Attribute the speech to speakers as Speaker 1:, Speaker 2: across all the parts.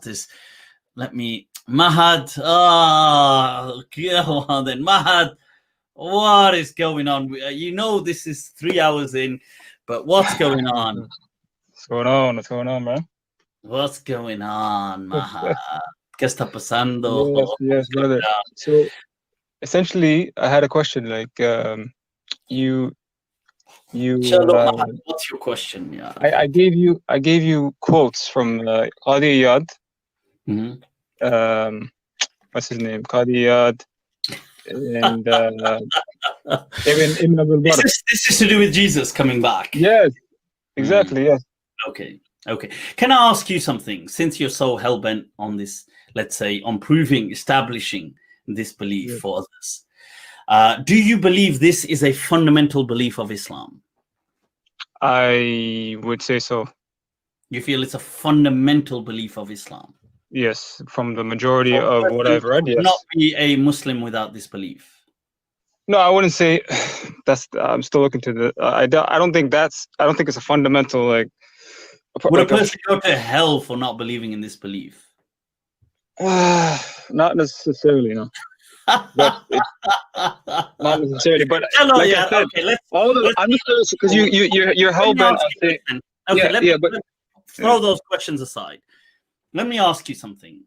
Speaker 1: This. Let me. Mahad. Go on then. Mahad. What is going on? You know this is 3 hours in, but what's going on?
Speaker 2: What's going on? What's going on, man?
Speaker 1: What's going on, Mahad? ¿Qué está pasando?
Speaker 2: Yes, brother. So, essentially, I had a question. Like, you.
Speaker 1: What's your question? Yeah.
Speaker 2: I gave you quotes from Qadi Iyad.
Speaker 1: Mm-hmm.
Speaker 2: What's his name? Qadi Iyad. And Ibn Abdul Barr.
Speaker 1: This is to do with Jesus coming back.
Speaker 2: Yes, exactly. Yes.
Speaker 1: Okay. Can I ask you something? Since you're so hell-bent on this, let's say, on establishing this belief for others, do you believe this is a fundamental belief of Islam?
Speaker 2: I would say so.
Speaker 1: You feel it's a fundamental belief of Islam?
Speaker 2: Yes, from the majority of what I've read, yes.
Speaker 1: Not be a Muslim without this belief?
Speaker 2: No, I wouldn't say that's. I'm still looking to the. I don't think it's a fundamental like.
Speaker 1: Would a person go to hell for not believing in this belief?
Speaker 2: Not necessarily, no. Not necessarily, but like I said, I'm just curious because you're hell bent on saying.
Speaker 1: Okay, but throw those questions aside. Let me ask you something.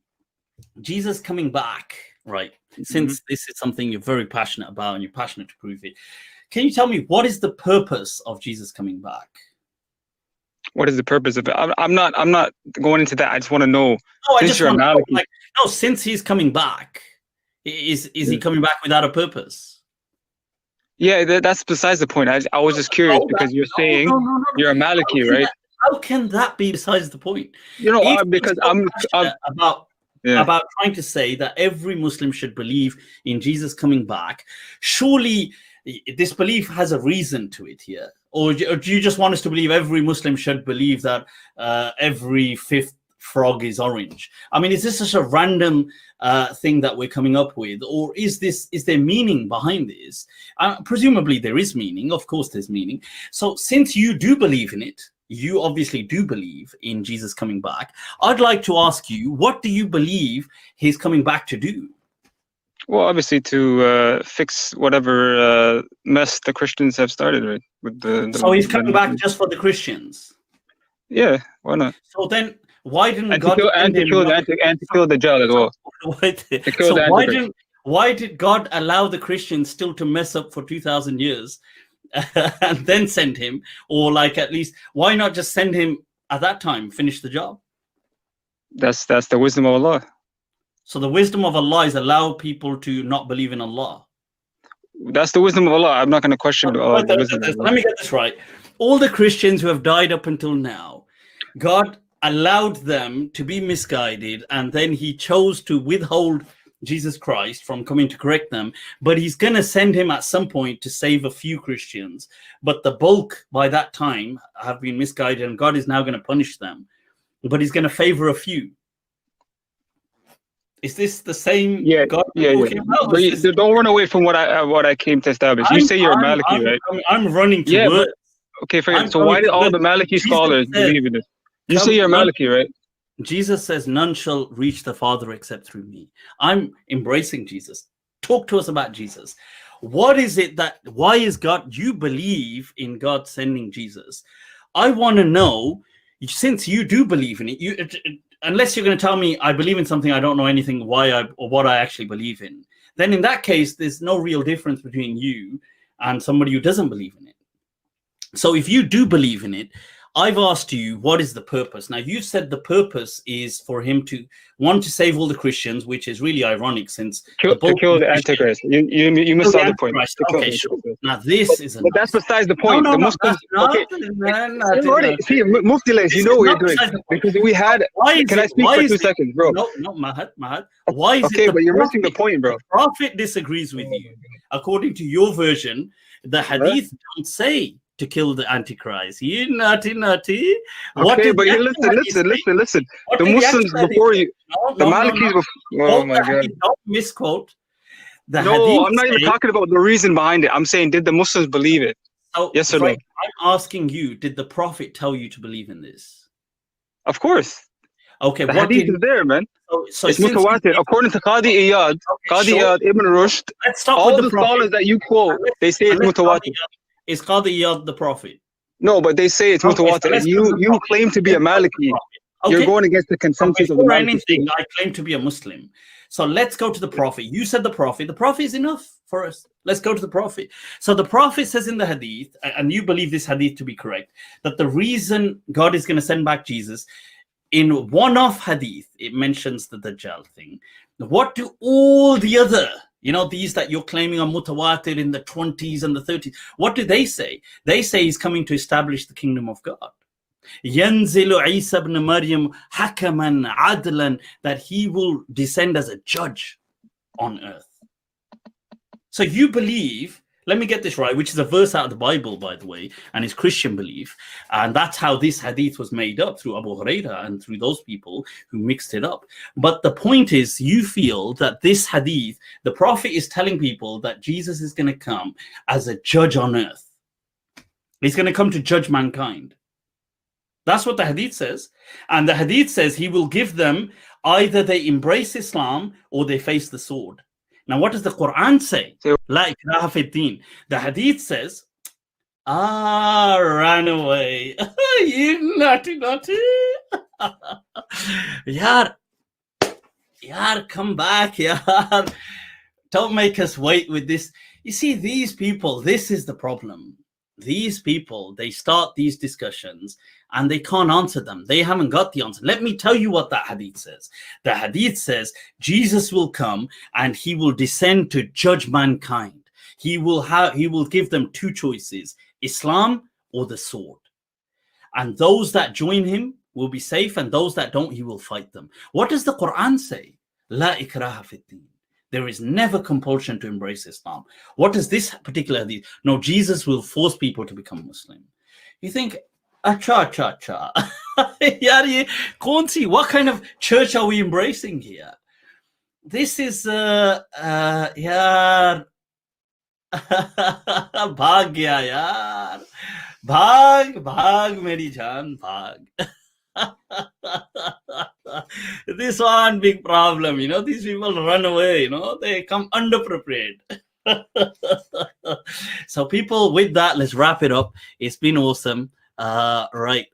Speaker 1: Jesus coming back, right? Since this is something you're very passionate about and you're passionate to prove it, can you tell me what is the purpose of Jesus coming back?
Speaker 2: What is the purpose of it? I'm not going into that. I just want to know.
Speaker 1: Since he's coming back, is he coming back without a purpose?
Speaker 2: Yeah, that's besides the point. I was just curious because you're saying you're a maliki, right?
Speaker 1: How can that be besides the point?
Speaker 2: Because I'm
Speaker 1: about trying to say that every Muslim should believe in Jesus coming back. Surely this belief has a reason to it here. Or do you just want us to believe every Muslim should believe that every fifth frog is orange? I mean, is this such a random thing that we're coming up with? Or is there meaning behind this? Presumably there is meaning. Of course there's meaning. So since you do believe in it, you obviously do believe in Jesus coming back, I'd like to ask you, what do you believe he's coming back to do?
Speaker 2: Well, obviously to fix whatever mess the Christians have started, right?
Speaker 1: So he's coming back just for the Christians?
Speaker 2: Yeah, why not?
Speaker 1: So then why didn't
Speaker 2: God kill the Dajjal as well?
Speaker 1: Why did God allow the Christians still to mess up for 2,000 years and then send him? Or at least, why not just send him at that time, finish the job?
Speaker 2: That's the wisdom of Allah.
Speaker 1: So the wisdom of Allah is allow people to not believe in Allah.
Speaker 2: That's the wisdom of Allah. I'm not going to question the wisdom.
Speaker 1: Let me get this right. All the Christians who have died up until now, God allowed them to be misguided, and then he chose to withhold Jesus Christ from coming to correct them, but he's going to send him at some point to save a few Christians. But the bulk by that time have been misguided, and God is now going to punish them, but he's going to favor a few. Is this the same God?
Speaker 2: Yeah. But don't run away from what I came to establish. You say you're a maliki, right?
Speaker 1: I'm running to words.
Speaker 2: Okay, so why did all the maliki scholars believe in this? You say you're a maliki, right?
Speaker 1: Jesus says, none shall reach the Father except through me. I'm embracing Jesus. Talk to us about Jesus. What is it why is God, you believe in God sending Jesus? I want to know, since you do believe in it, unless you're going to tell me I believe in something, I don't know anything or what I actually believe in, then in that case, there's no real difference between you and somebody who doesn't believe in it. So if you do believe in it, I've asked you, what is the purpose? Now, you've said the purpose is for him to want to save all the Christians, which is really ironic since
Speaker 2: to kill the Antichrist. You missed all the point.
Speaker 1: Okay, sure. Now, this is
Speaker 2: but that's besides the point.
Speaker 1: No,
Speaker 2: the Muslims. See, Mufti Layth, you know what you're doing because we had. Can I speak for 2 seconds, bro?
Speaker 1: No, Mahad. Why is it?
Speaker 2: Okay, but you're missing the point, bro.
Speaker 1: The Prophet disagrees with you. According to your version, the hadith don't say to kill the Antichrist. You naughty.
Speaker 2: Okay, but you listen. The Muslims before you, the Malikis before. Oh my God!
Speaker 1: Don't misquote.
Speaker 2: No, I'm not even talking about the reason behind it. I'm saying, did the Muslims believe it? Yes or no?
Speaker 1: I'm asking you, did the Prophet tell you to believe in this?
Speaker 2: Of course.
Speaker 1: Okay,
Speaker 2: The hadith is there, man.
Speaker 1: So
Speaker 2: it's mutawatir. According to Qadi Iyad, Iyad, Ibn Rushd,
Speaker 1: let's stop
Speaker 2: all
Speaker 1: with
Speaker 2: the scholars that you quote, they say it's mutawatir.
Speaker 1: Is Qadi Iyad the prophet?
Speaker 2: No, but they say it's mutawatir. And you claim to be a maliki. Okay. You're going against the consensus of the
Speaker 1: Maliki. I claim to be a Muslim. So let's go to the prophet. You said the prophet. The prophet is enough for us. Let's go to the prophet. So the prophet says in the hadith, and you believe this hadith to be correct, that the reason God is going to send back Jesus, in one-off hadith, it mentions the dajjal thing. What do all the other, these that you're claiming are mutawatir in the 20s and the 30s, what do they say? They say he's coming to establish the kingdom of God. Yanzilu Isa ibn Maryam hakaman adlan, that he will descend as a judge on earth. So you believe, let me get this right, which is a verse out of the Bible, by the way, and is Christian belief. And that's how this hadith was made up, through Abu Hurairah and through those people who mixed it up. But the point is, you feel that this hadith, the prophet is telling people that Jesus is going to come as a judge on earth. He's going to come to judge mankind. That's what the hadith says. And the hadith says he will give them, either they embrace Islam or they face the sword. Now, what does the Quran say? La ikraha fi din. The hadith says, run away. You naughty. Yaar, come back, yaar. Don't make us wait with this. You see, these people, this is the problem. These people, they start these discussions and they can't answer them. They haven't got the answer. Let me tell you what that hadith says. The hadith says Jesus will come and he will descend to judge mankind. He will give them two choices, Islam or the sword. And those that join him will be safe, and those that don't, he will fight them. What does the Quran say? La ikraha fi din. There is never compulsion to embrace Islam. What does this particular hadith? No, Jesus will force people to become Muslim. You think, cha. What kind of church are we embracing here? This is, bhag gaya, yaar. Bhag, meri jaan, bhag. This one big problem, these people run away, they come underprepared. So people, with that, let's wrap it up. It's been awesome. Right.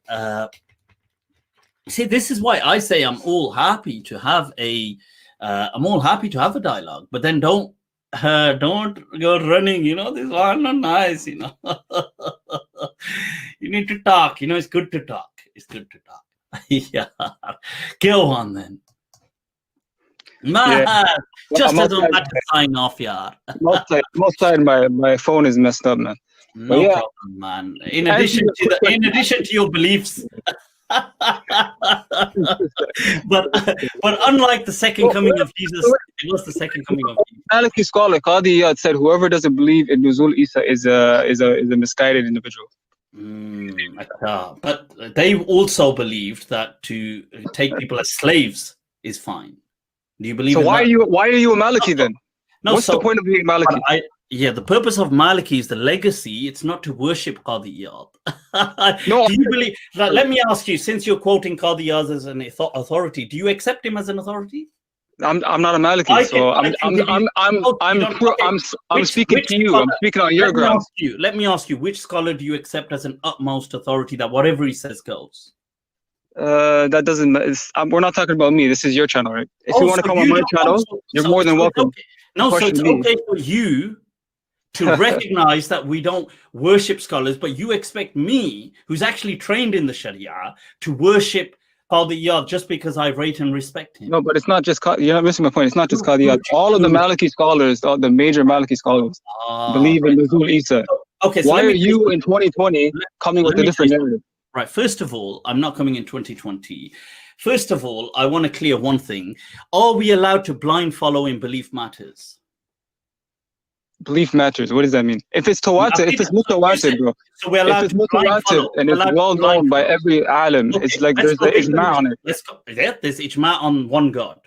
Speaker 1: See, this is why I say I'm all happy to have a dialogue, but then don't go running, this one not nice, You need to talk, it's good to talk. Yeah, go on then. Mahad, just as I'm about to sign off, yaar.
Speaker 2: Most side my phone is messed up, man.
Speaker 1: No problem, man. In addition to your beliefs. but unlike the second coming of Jesus, it was the second coming of Jesus.
Speaker 2: Maliki scholar Qadi Iyad said whoever doesn't believe in Nuzul Isa is a misguided individual.
Speaker 1: But they also believed that to take people as slaves is fine. Do you believe? So
Speaker 2: why are you a Maliki then? No, what's the point of being Maliki?
Speaker 1: The purpose of Maliki is the legacy. It's not to worship Qadi Iyad.
Speaker 2: No.
Speaker 1: Do you believe? Let me ask you, since you're quoting Qadi Iyad as an authority, do you accept him as an authority?
Speaker 2: I'm not a Maliki, so I'm speaking to you. I'm speaking on your grounds.
Speaker 1: Let me ask you, which scholar do you accept as an utmost authority that whatever he says goes?
Speaker 2: That doesn't. We're not talking about me. This is your channel, right? If you want to come on my channel, you're more than welcome.
Speaker 1: Okay. No, so it's okay for you to recognize that we don't worship scholars, but you expect me, who's actually trained in the Sharia, to worship Qadi Iyad just because I rate and respect him.
Speaker 2: No, but it's not just you're not missing my point. It's not just Qadi Iyad. All of the Maliki scholars, the major Maliki scholars, believe in Nuzul Isa.
Speaker 1: Okay, so
Speaker 2: why are you in 2020 coming with a different narrative?
Speaker 1: Right. First of all, I'm not coming in 2020. First of all, I want to clear one thing. Are we allowed to blind follow in belief matters?
Speaker 2: Belief matters. What does that mean? If it's tawatir, if it's mutawatir, bro.
Speaker 1: So we're allowed
Speaker 2: if it's mutawatir and it's well known by every alim, it's like there's the ijma on it.
Speaker 1: Let's go. Yeah, there's ijma on one God.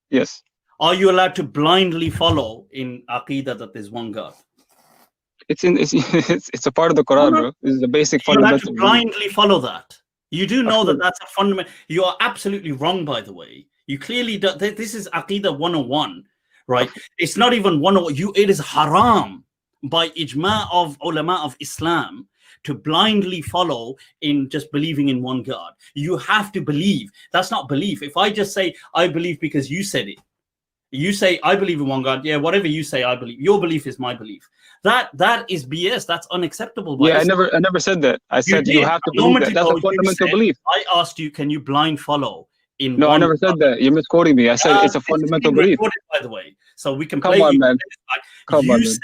Speaker 2: Yes.
Speaker 1: Are you allowed to blindly follow in Aqidah that there's one God?
Speaker 2: It's a part of the Quran, bro. This is the basic fundamental.
Speaker 1: You have to blindly follow that. You do know that that's a fundamental. You are absolutely wrong, by the way. You clearly do. This is Aqidah 101, right? It's not even 101. It is haram by ijma of ulama of Islam to blindly follow in just believing in one God. You have to believe. That's not belief. If I just say I believe because you said it, you say I believe in one God. Yeah, whatever you say, I believe. Your belief is my belief. That is BS. That's unacceptable.
Speaker 2: Yeah, I never said that. I said you have to believe that. That's a fundamental belief.
Speaker 1: I asked you, can you blind follow in?
Speaker 2: No, I never said that. You're misquoting me. I said it's a fundamental belief.
Speaker 1: By the way, so we can
Speaker 2: come
Speaker 1: play.
Speaker 2: On, man.
Speaker 1: You said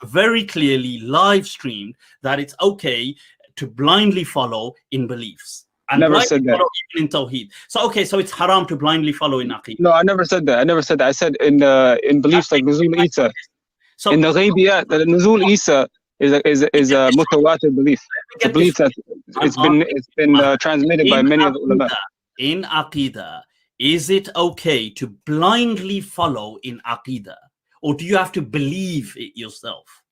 Speaker 1: very clearly, live streamed, that it's okay to blindly follow in beliefs. And
Speaker 2: never said that.
Speaker 1: Even in Tawheed. So okay, so it's haram to blindly follow in Aqeedah.
Speaker 2: No, I never said that. I said in beliefs like Nuzul Isa. So in the Ghaybiyat, the Nuzul Isa is a mutawatir belief. It's a belief that it's been transmitted by many of the ulama.
Speaker 1: In Aqeedah, is it okay to blindly follow in Aqeedah, or do you have to believe it yourself?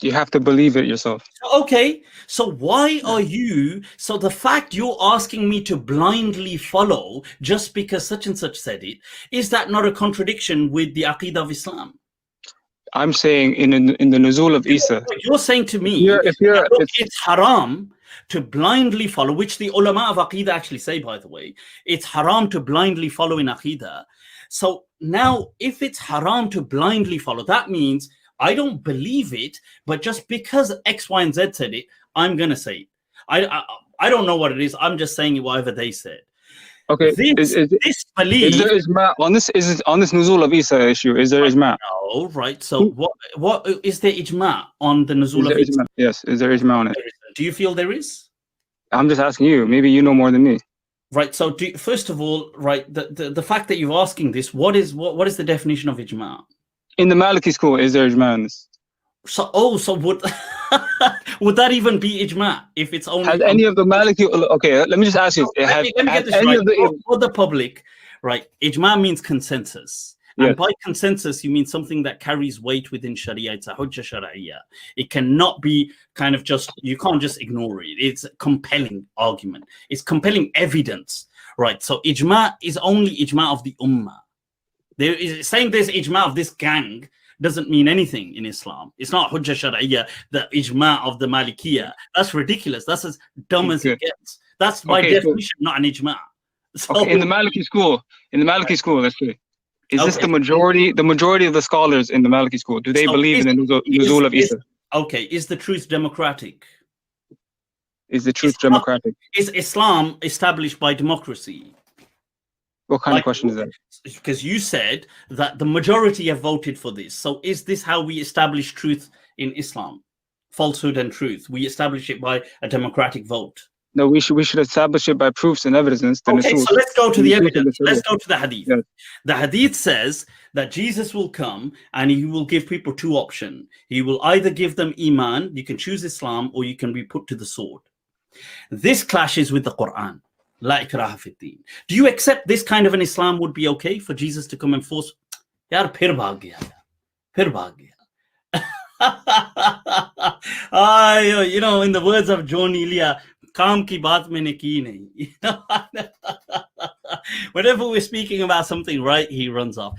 Speaker 2: You have to believe it yourself.
Speaker 1: Okay, so why are you? So the fact you're asking me to blindly follow just because such and such said it, is that not a contradiction with the Aqeedah of Islam?
Speaker 2: I'm saying in the Nuzul of Isa.
Speaker 1: You're saying to me, it's haram to blindly follow, which the ulama of Aqeedah actually say, by the way. It's haram to blindly follow in Aqeedah. So now, if it's haram to blindly follow, that means I don't believe it, but just because X, Y, and Z said it, I'm going to say it. I don't know what it is. I'm just saying it whatever they said.
Speaker 2: Okay,
Speaker 1: this belief,
Speaker 2: is there ijma on this? On this Nuzul of Isa issue? Is there ijma?
Speaker 1: No, right. So what is there ijma on the Nuzul of Isa?
Speaker 2: Yes, is there ijma on it?
Speaker 1: Do you feel there is?
Speaker 2: I'm just asking you. Maybe you know more than me.
Speaker 1: Right. So first of all, right, the fact that you're asking this, what is the definition of ijma?
Speaker 2: In the Maliki school, is there ijma on this?
Speaker 1: So would would that even be ijma if it's only?
Speaker 2: Has any of the Maliki? Okay, let me just ask you.
Speaker 1: Let me get this right. For the public, right? Ijma means consensus.
Speaker 2: Yes.
Speaker 1: And by consensus, you mean something that carries weight within Sharia. It's a hujjah shar'iyya. It cannot be kind of just, you can't just ignore it. It's a compelling argument. It's compelling evidence, right? So ijma is only ijma of the ummah. There is saying there's ijma of this gang doesn't mean anything in Islam. It's not hujjah shar'iyya, the ijma of the malikiyya. That's ridiculous. That's as dumb as it gets. That's by definition not an ijma. So,
Speaker 2: in the Maliki school, let's say, is this the majority of the scholars in the Maliki school? Do they believe in the Nuzul of Isa?
Speaker 1: Okay, is the truth democratic?
Speaker 2: Is the truth democratic?
Speaker 1: Is Islam established by democracy?
Speaker 2: What kind of question is that?
Speaker 1: Because you said that the majority have voted for this. So is this how we establish truth in Islam? Falsehood and truth. We establish it by a democratic vote.
Speaker 2: No, we should establish it by proofs and evidence.
Speaker 1: Okay, so let's go to the evidence. Let's go to the hadith.
Speaker 2: Yes.
Speaker 1: The hadith says that Jesus will come and he will give people two options. He will either give them iman, you can choose Islam, or you can be put to the sword. This clashes with the Quran. La ikraha fi din. Do you accept this kind of an Islam would be okay for Jesus to come and force? Yaar, phir bhag gaya. Phir bhag gaya. You know, in the words of John Elia, Kaam ki baat maine ki nahi. Whenever we're speaking about something right, he runs off.